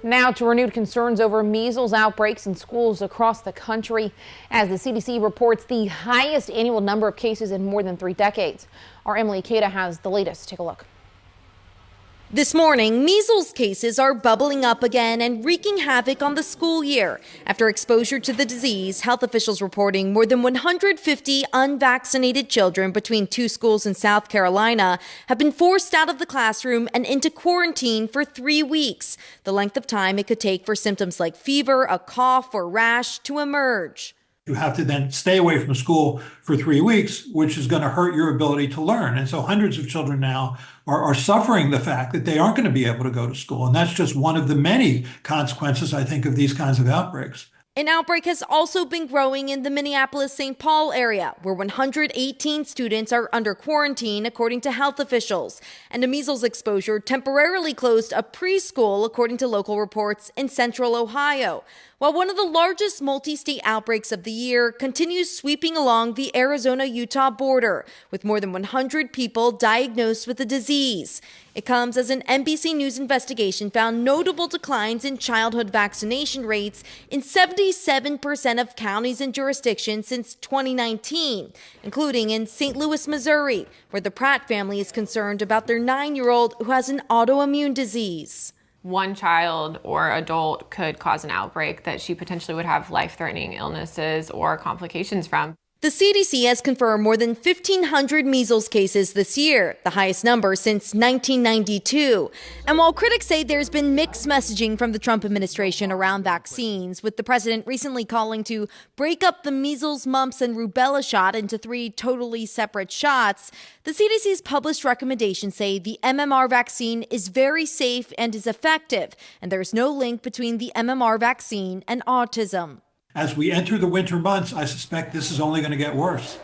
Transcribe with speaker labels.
Speaker 1: Now to renewed concerns over measles outbreaks in schools across the country as the CDC reports the highest annual number of cases in more than 3 decades. Our Emily Cada has the latest. Take a look.
Speaker 2: This morning, measles cases are bubbling up again and wreaking havoc on the school year. After exposure to the disease, health officials reporting more than 150 unvaccinated children between 2 schools in South Carolina have been forced out of the classroom and into quarantine for 3 weeks, the length of time it could take for symptoms like fever, a cough, or rash to emerge.
Speaker 3: You have to then stay away from school for 3 weeks, which is going to hurt your ability to learn. And so hundreds of children now are suffering the fact that they aren't going to be able to go to school. And that's just one of the many consequences, I think, of these kinds of outbreaks.
Speaker 2: An outbreak has also been growing in the Minneapolis-St. Paul area, where 118 students are under quarantine, according to health officials. And a measles exposure temporarily closed a preschool, according to local reports in central Ohio. While one of the largest multi-state outbreaks of the year continues sweeping along the Arizona-Utah border, with more than 100 people diagnosed with the disease. It comes as an NBC News investigation found notable declines in childhood vaccination rates in 77% of counties and jurisdictions since 2019, including in St. Louis, Missouri, where the Pratt family is concerned about their 9-year-old who has an autoimmune disease.
Speaker 4: One child or adult could cause an outbreak that she potentially would have life-threatening illnesses or complications from.
Speaker 2: The CDC has confirmed more than 1,500 measles cases this year, the highest number since 1992. And while critics say there's been mixed messaging from the Trump administration around vaccines, with the president recently calling to break up the measles, mumps, and rubella shot into 3 totally separate shots, the CDC's published recommendations say the MMR vaccine is very safe and is effective, and there's no link between the MMR vaccine and autism.
Speaker 3: As we enter the winter months, I suspect this is only going to get worse.